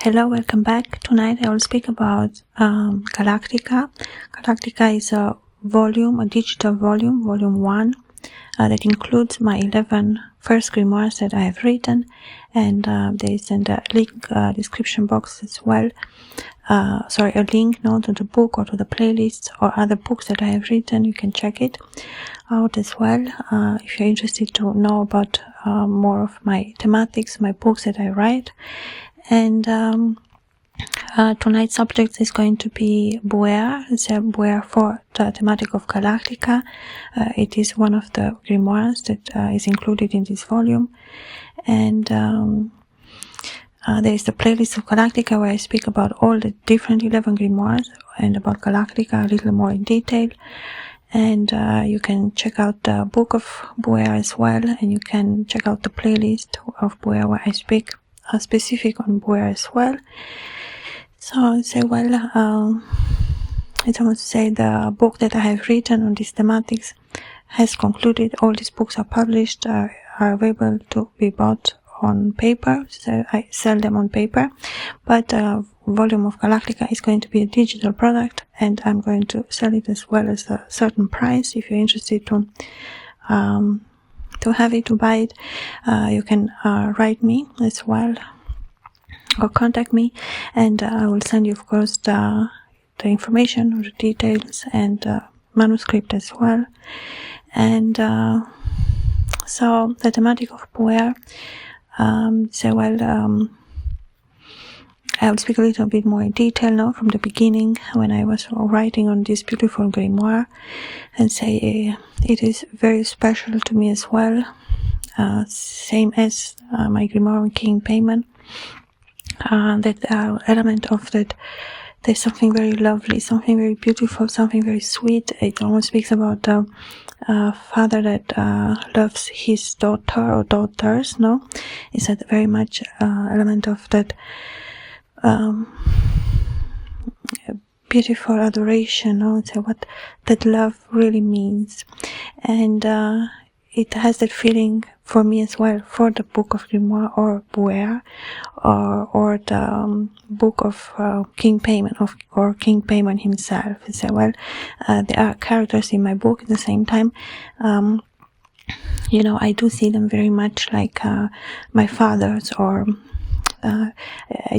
Hello, welcome back. Tonight I will speak about Galactica. Galactica is a volume, a digital volume, volume 1, that includes my 11 first grimoires that I have written, and there is in the link description box as well. A link to the book or to the playlist or other books that I have written. You can check it out as well if you're interested to know about more of my thematics, my books that I write. And tonight's subject is going to be Buer. It's a Buer for the thematic of Galactica. It is one of the grimoires that is included in this volume. And there is the playlist of Galactica where I speak about all the different 11 grimoires and about Galactica a little more in detail. And you can check out the book of Buer as well, and you can check out the playlist of Buer where I speak specific on Buer as well. So I say, it's almost to say the book that I have written on these thematics has concluded. All these books are published, are available to be bought on paper, so I sell them on paper, but volume of Galactica is going to be a digital product, and I'm going to sell it as well as a certain price. If you're interested to have it, to buy it, you can write me as well or contact me, and I will send you, of course, the information or the details and manuscript as well. And so the thematic of Buer, I will speak a little bit more in detail now from the beginning when I was writing on this beautiful grimoire, and say it is very special to me as well, same as my grimoire on King Paimon. That element of that, there's something very lovely, something very beautiful, something very sweet. It almost speaks about the father that loves his daughter or daughters, It's a very much element of that beautiful adoration, It's what that love really means. And it has that feeling for me as well for the book of Grimoire or Buer, or the book of King Paimon or King Paimon himself. There are characters in my book at the same time. I do see them very much like my fathers, or I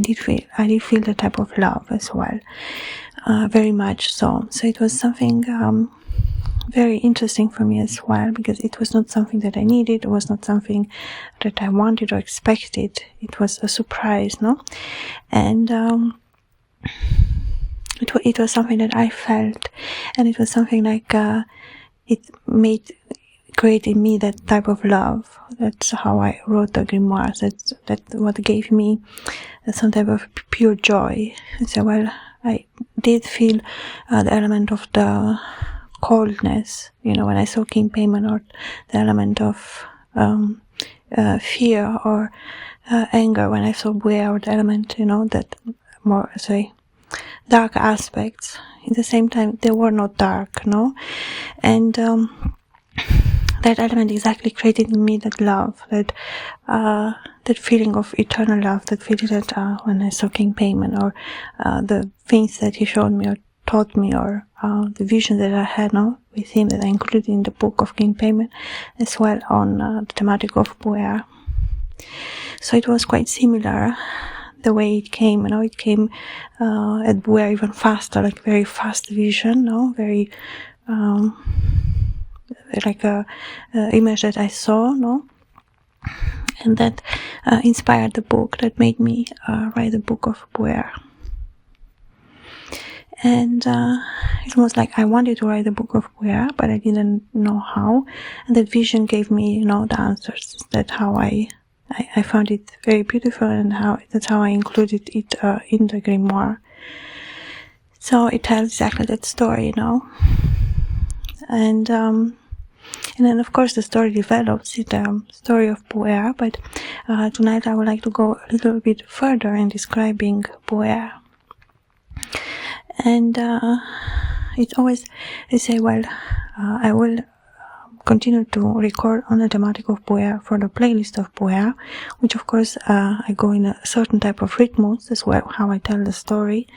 did feel the type of love as well, very much so. So it was something very interesting for me as well, because it was not something that I needed. It was not something that I wanted or expected. It was a surprise, And it was something that I felt, and it was something like it created me that type of love. That's how I wrote the grimoires. That's what gave me some type of pure joy. So I did feel the element of the coldness, when I saw King Paimon, or the element of fear or anger when I saw Buer, or the element, that more, dark aspects. At the same time, they were not dark, And that element exactly created in me that love, that feeling of eternal love, that feeling that when I saw King Paimon, or the things that he showed me or taught me, or the vision that I had with him, that I included in the book of King Paimon, as well on the thematic of Buer. So it was quite similar the way it came. It came at Buer even faster, like very fast vision, very like a image that I saw, and that inspired the book, that made me write the book of Buer. And it was like I wanted to write the book of Buer, but I didn't know how. And that vision gave me, the answers. That's how I found it very beautiful, and that's how I included it in the grimoire. So it tells exactly that story, And then, of course, the story develops in the story of Buer. But tonight I would like to go a little bit further in describing Buer. And it's always, I say, I will continue to record on the thematic of Buer for the playlist of Buer, which of course I go in a certain type of rhythms as well, how I tell the story.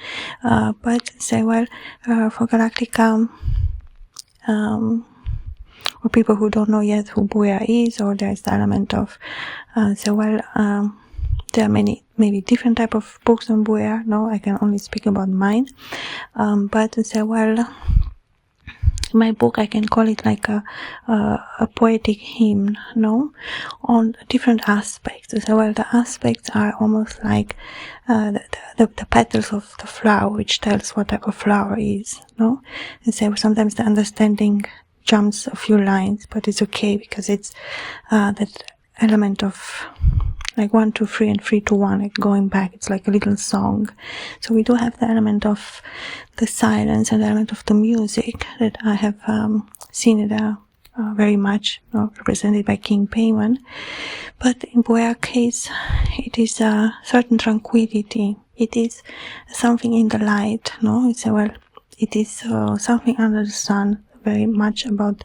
But say, well, for Galactica, or people who don't know yet who Buer is, or there's the element of, there are maybe different type of books on Buer. No, I can only speak about mine. But say, well, my book, I can call it like a poetic hymn, no, on different aspects. So, well, the aspects are almost like the petals of the flower, which tells what type of flower is, no. And so sometimes the understanding jumps a few lines, but it's okay because it's that element of like 1, 2, 3 and 3 to 1, like going back. It's like a little song. So we do have the element of the silence and the element of the music that I have seen it very much represented by King Paimon. But in Buer case, it is a certain tranquility. It is something in the light, no? It's it is something under the sun, very much about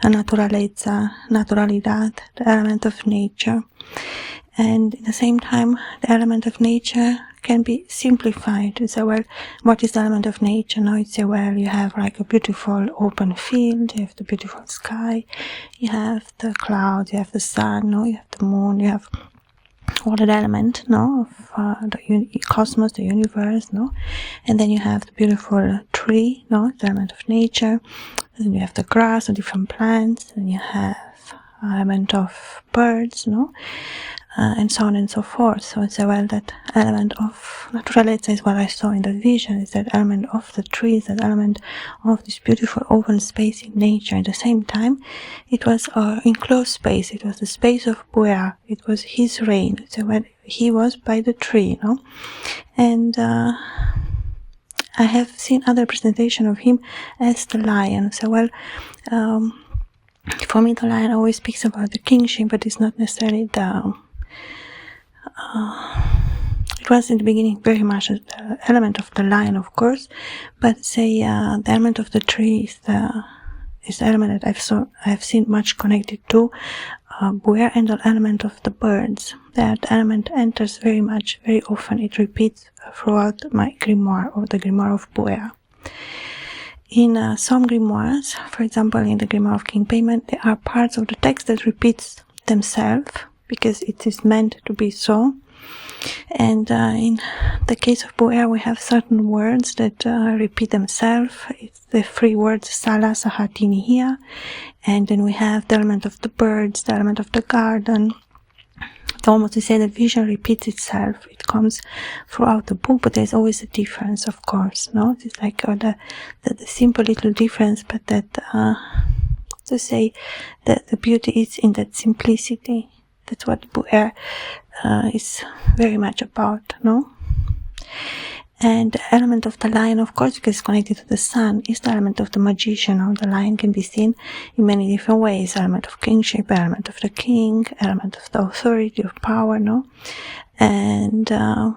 naturaleza, naturalidad, the element of nature. And at the same time, the element of nature can be simplified. You say, well, what is the element of nature? Now you say, well, you have like a beautiful open field, you have the beautiful sky, you have the clouds, you have the sun, no, you have the moon, you have all that element, no, of the cosmos, the universe, no, and then you have the beautiful tree, no, the element of nature, and then you have the grass, the different plants, and you have element of birds, no, and so on and so forth. So it's well, that element of naturaleza is what I saw in the vision, is that element of the trees, that element of this beautiful open space in nature. At the same time, it was enclosed space, it was the space of Buer, it was his reign. So when he was by the tree, no? And I have seen other presentation of him as the lion. So well, for me the lion always speaks about the kingship, but it's not necessarily the it was in the beginning very much the element of the lion, of course, but say the element of the tree is the element that I have seen much connected to Buer, and the element of the birds. That element enters very often. It repeats throughout my grimoire, or the grimoire of Buer. In some grimoires, for example, in the grimoire of King Paimon, there are parts of the text that repeats themselves because it is meant to be so. And in the case of Buer, we have certain words that repeat themselves. It's the 3 words Sala, Sahatini here, and then we have the element of the birds, the element of the garden. It's almost to say that vision repeats itself. It comes throughout the book, but there's always a difference, of course. No, it's like the simple little difference, but that to say that the beauty is in that simplicity. That's what Buer is very much about, no? And the element of the lion, of course, because it's connected to the sun, is the element of the magician. Or the lion can be seen in many different ways. Element of kingship, element of the king, element of the authority, of power, no? And at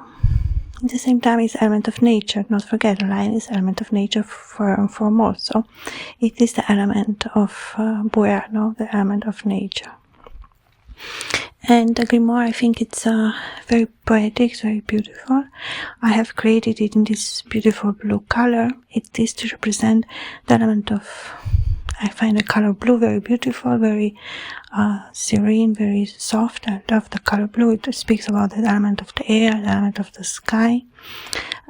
the same time, it's element of nature. Not forget, the lion is element of nature foremost. So it is the element of Buer, no? The element of nature. And the grimoire, I think it's very poetic, very beautiful. I have created it in this beautiful blue color. It is to represent the element of, I find the color blue very beautiful, very serene, very soft. I love the color blue. It speaks about the element of the air, the element of the sky,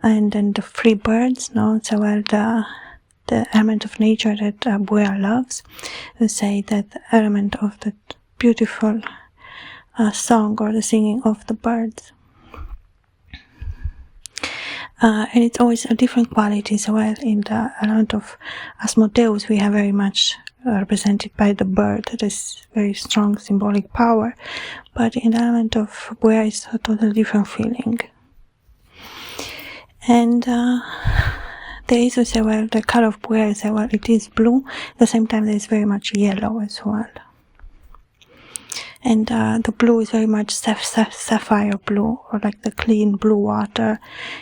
and then the 3 birds, no? So well, the element of nature that Buer loves. We say that the element of the beautiful song, or the singing of the birds. And it's always a different quality. So while in the element of Asmodeus, we have very much represented by the bird, that is very strong symbolic power. But in the element of Buer, it's a totally different feeling. And there is also, well, the color of Buer is, well, it is blue. At the same time, there is very much yellow as well. And the blue is very much sapphire blue, or like the clean blue water.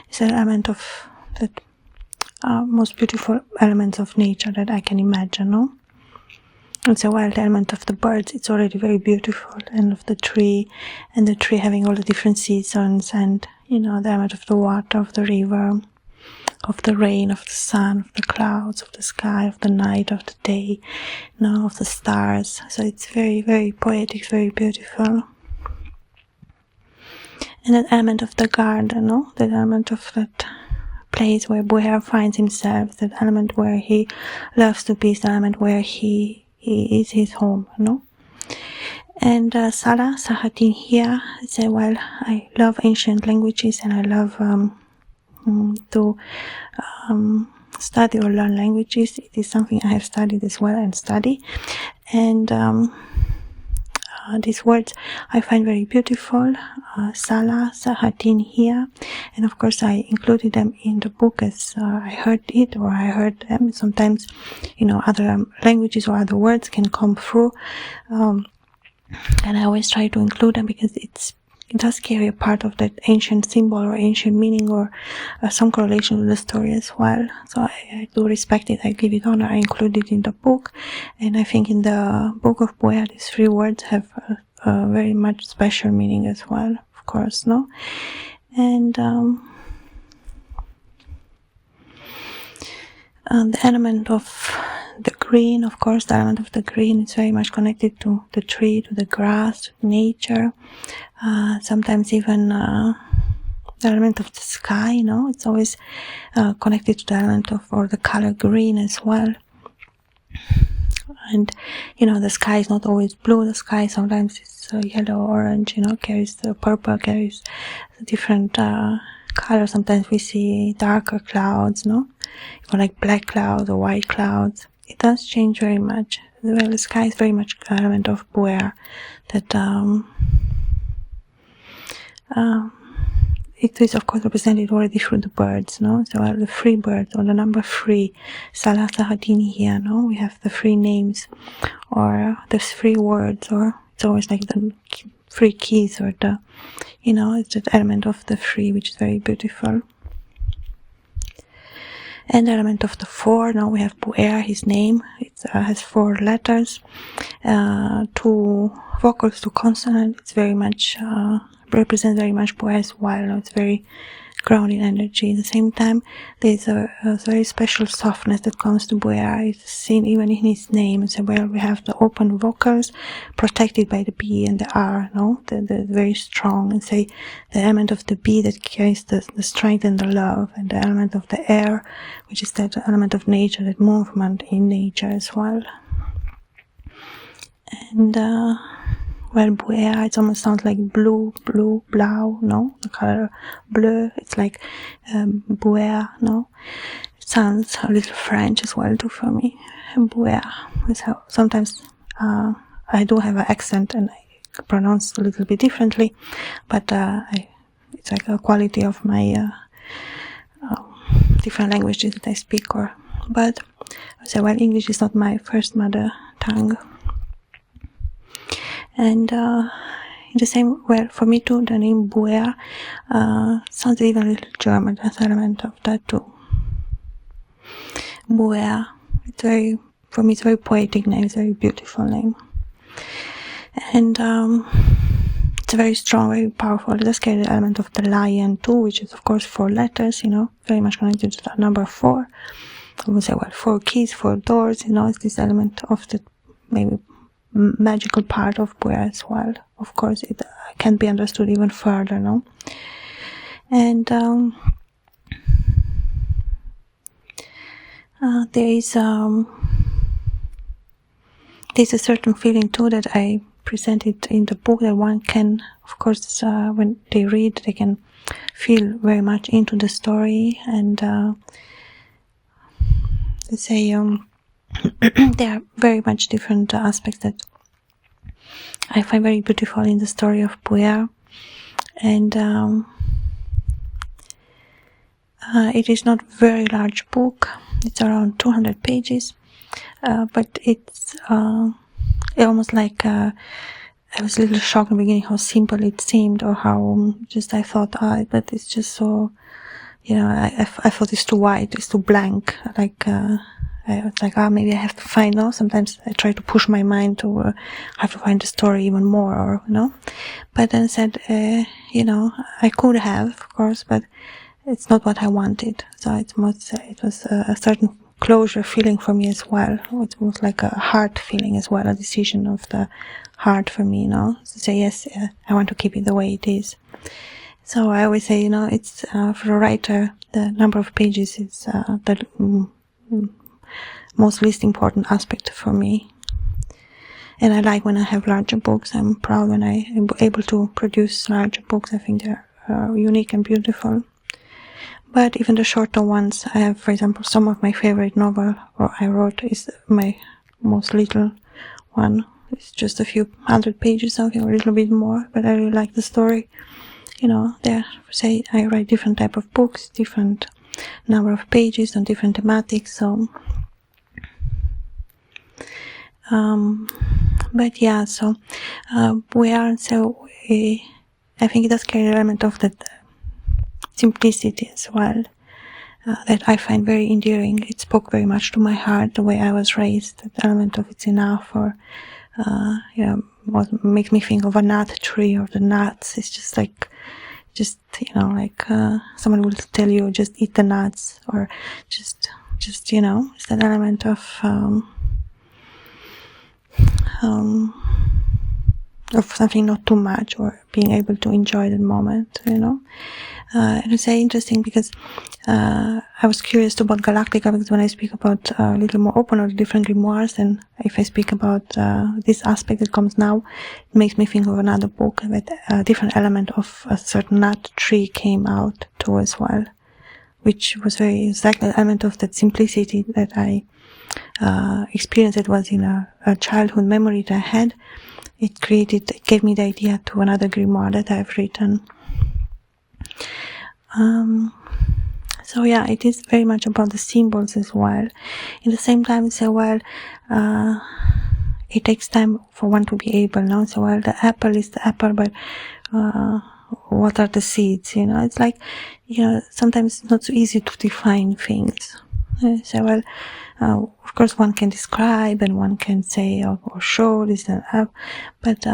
It's an element of the most beautiful elements of nature that I can imagine, no? It's a wild element of the birds. It's already very beautiful, and of the tree, and the tree having all the different seasons, and the element of the water, of the river, of the rain, of the sun, of the clouds, of the sky, of the night, of the day, of the stars. So it's very, very poetic, very beautiful. And that element of the garden, that element of that place where Buer finds himself, that element where he loves to be, the element where he is his home, And Sala Sahatin here say, well, I love ancient languages, and I love to study or learn languages. It is something I have studied as well and study. And these words I find very beautiful. Sala, Sahatin here. And of course I included them in the book as I heard it, or I heard them. Sometimes, other languages or other words can come through. And I always try to include them because it does carry a part of that ancient symbol or ancient meaning, or some correlation with the story as well. So I do respect it. I give it honor. I include it in the book. And I think in the book of Buer, these 3 words have a very much special meaning as well, of course, And the element of the green, of course, the element of the green is very much connected to the tree, to the grass, to nature. Sometimes even the element of the sky, it's always connected to the element of, or the color green as well. And, the sky is not always blue. The sky sometimes is yellow, orange, carries the purple, carries the different colors. Sometimes we see darker clouds, or like black clouds or white clouds. It does change very much. Well, the sky is very much an element of Buer, that it is of course represented already through the birds, So the 3 birds, or the number 3, Salah Sahatini here, we have the 3 names, or the 3 words, or it's always like the 3 keys, or the, it's the element of the 3, which is very beautiful. And the element of the 4, now we have Buer, his name. It has 4 letters, 2 vocals, 2 consonants. It's very much, represents very much Buer as well. It's very grounding energy. At the same time, there's a very special softness that comes to Buer. It's seen even in his name. So where we have the open vocals protected by the B and the R, the very strong, and say the element of the B that carries the strength and the love, and the element of the air, which is that element of nature, that movement in nature as well. And well, Buer, it almost sounds like blue, blau, the color bleu. It's like Buer, It sounds a little French as well too for me. Buer. Sometimes I do have an accent and I pronounce a little bit differently, but it's like a quality of my different languages that I speak. But I say, well, English is not my first mother tongue. And in the same way, for me too, the name Buer sounds even a little German. There's an element of that too. Buer. For me, it's a very poetic name. It's a very beautiful name. And it's very strong, very powerful. It does carry the element of the lion too, which is of course 4 letters, very much connected to the number 4. I would say, well, 4 keys, 4 doors, it's this element of the maybe magical part of Buer as well. Of course, it can be understood even further, And there's a certain feeling too that I presented in the book, that one can, of course, when they read, they can feel very much into the story, and let's say there are very much different aspects that I find very beautiful in the story of Buer. And it is not a very large book. It's around 200 pages, but it's almost like I was a little shocked in the beginning how simple it seemed, or how just I thought, but it's just so, I thought it's too white, it's too blank, like I was like, maybe I have to find, sometimes I try to push my mind to have to find the story even more, or, but then I said, I could have, of course, but it's not what I wanted. So it was a certain closure feeling for me as well. It was like a heart feeling as well, a decision of the heart for me, to say, yes, I want to keep it the way it is. So I always say, it's for a writer, the number of pages is the most least important aspect for me. And I like when I have larger books. I'm proud when I'm able to produce larger books. I think they're unique and beautiful. But even the shorter ones, I have, for example, some of my favorite novel I wrote is my most little one. It's just a few hundred pages, something, or a little bit more, but I really like the story. Say I write different type of books, different number of pages on different thematics, so but yeah, so I think it does carry an element of that simplicity as well, that I find very endearing. It spoke very much to my heart, the way I was raised, that element of it's enough, or what makes me think of a nut tree or the nuts. It's just like, someone will tell you, just eat the nuts, or just it's that element of something not too much, or being able to enjoy the moment, and it's very interesting because I was curious about Galactica, because when I speak about a little more open or different grimoires, and if I speak about this aspect that comes now, it makes me think of another book with a different element of a certain nut tree came out too as well, which was very exactly the element of that simplicity that I experienced. It was in a childhood memory that I had. It gave me the idea to another grimoire that I've written. So yeah, it is very much about the symbols as well. In the same time, it takes time for one to be able, the apple is the apple, but what are the seeds, it's like, sometimes it's not so easy to define things. Of course one can describe and one can say or show this and that, but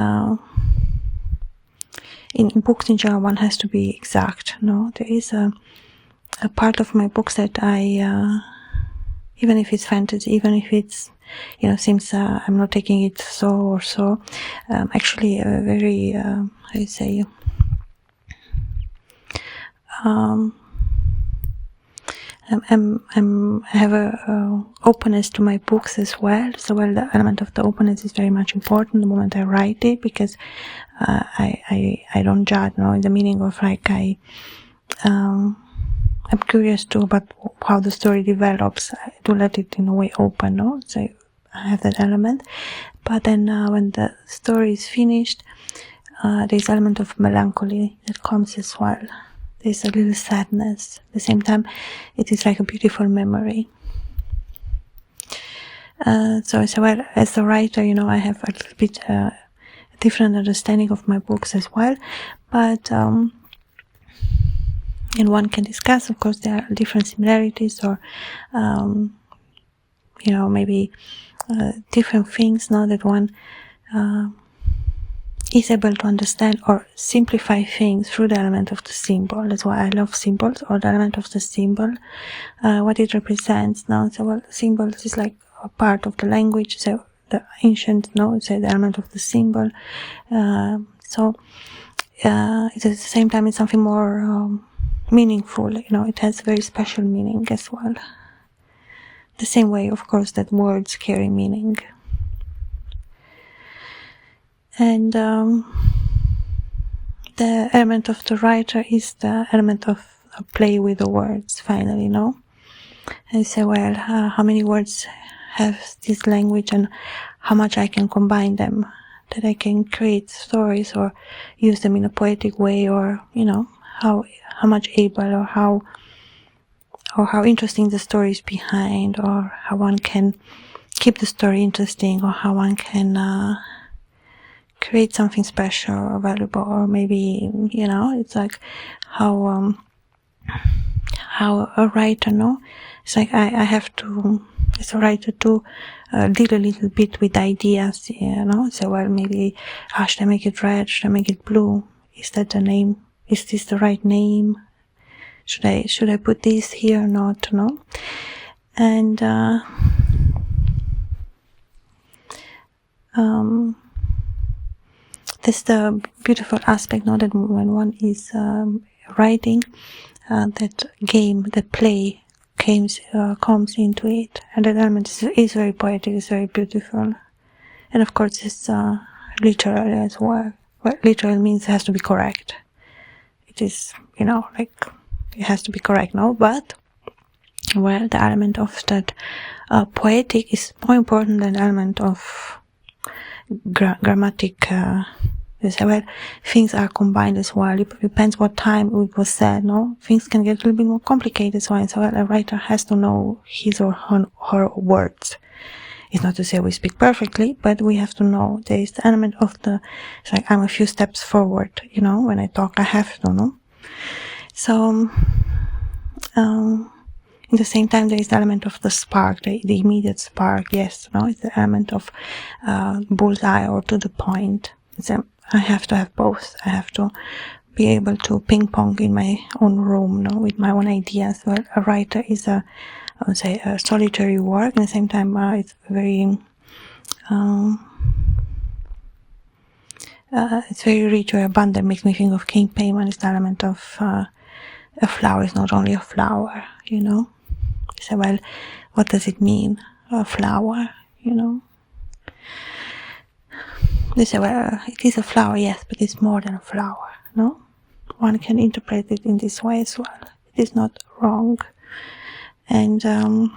in books in general one has to be exact. There is a part of my books that I even if it's fantasy, even if it's seems I'm not taking it so or so, actually a very I have a openness to my books as well. So the element of the openness is very much important the moment I write it, because I don't judge, in the meaning of I'm curious too about how the story develops. I do let it in a way open, so I have that element. But then when the story is finished, there's an element of melancholy that comes as well. There's a little sadness. At the same time, it is like a beautiful memory. So as a writer, I have a little bit different understanding of my books as well. But and one can discuss, of course, there are different similarities, or maybe different things now that one is able to understand or simplify things through the element of the symbol. That's why I love symbols, or the element of the symbol, what it represents. Symbols is like a part of the language, so the ancient, it's the element of the symbol. At the same time, it's something more meaningful. It has very special meaning as well. The same way, of course, that words carry meaning. And the element of the writer is the element of a play with the words, finally, And say, how many words have this language, and how much I can combine them, that I can create stories or use them in a poetic way, or, how much able, or how interesting the story is behind, or how one can keep the story interesting, or how one can create something special or valuable, or maybe, it's like how a writer, it's like I have to, as a writer to deal a little bit with ideas, you know. So, well, maybe, should I make it red? Should I make it blue? Is that the name? Is this the right name? Should I put this here or not? No. And that's the beautiful aspect, now that when one is writing, that game, that play comes into it, and that element is very poetic, is very beautiful, and of course it's literal as well. Well, literal means it has to be correct. It is, you know, like, it has to be correct, no? But, well, the element of that poetic is more important than the element of grammatic. Well, things are combined as well. It depends what time it was said, no? Things can get a little bit more complicated, so a writer has to know his or her words. It's not to say we speak perfectly, but we have to know. There is the element of it's like I'm a few steps forward, you know, when I talk, I have to know. So, at the same time, there is the element of the spark, the immediate spark, yes, no, it's the element of bullseye or to the point. I have to have both. I have to be able to ping pong in my own room, no, with my own ideas. Well, a writer is I would say a solitary work, and at the same time it's very it's very rich, very abundant. Makes me think of King Paimon. It's the element of a flower is not only a flower, you know. So, well, what does it mean, a flower, you know? They say, well, it is a flower, yes, but it's more than a flower, no? One can interpret it in this way as well. It is not wrong. And the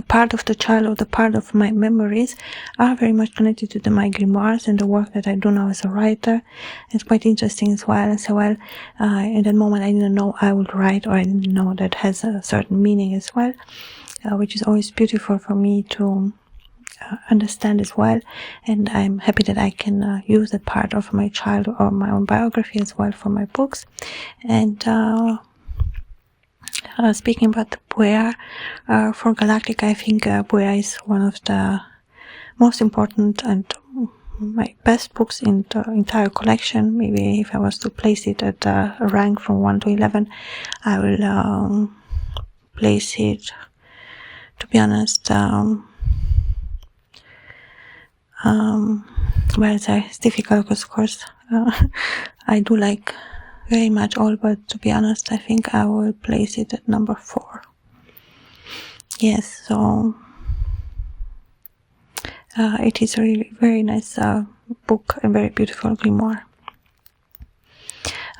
part of the child, or the part of my memories, are very much connected to my grimoires and the work that I do now as a writer. It's quite interesting as well. So, well, in that moment I didn't know I would write, or I didn't know that has a certain meaning as well, which is always beautiful for me to understand as well. And I'm happy that I can use that part of my child or my own biography as well for my books. And speaking about the Buer, for Galactica, I think Buer is one of the most important and my best books in the entire collection. Maybe if I was to place it at a rank from 1 to 11, I will place it, to be honest, well, it's difficult because, of course, I do like very much all, but to be honest, I think I will place it at number 4. Yes, so it is a really very nice book, a very beautiful grimoire.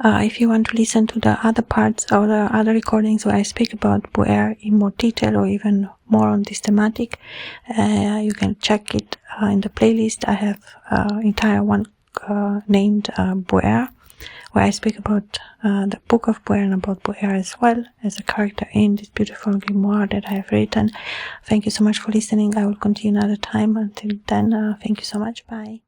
If you want to listen to the other parts or the other recordings where I speak about Buer in more detail, or even more on this thematic, you can check it in the playlist. I have entire one named Buer, where I speak about the book of Buer and about Buer as well as a character in this beautiful grimoire that I have written. Thank you so much for listening. I will continue another time. Until then, thank you so much. Bye.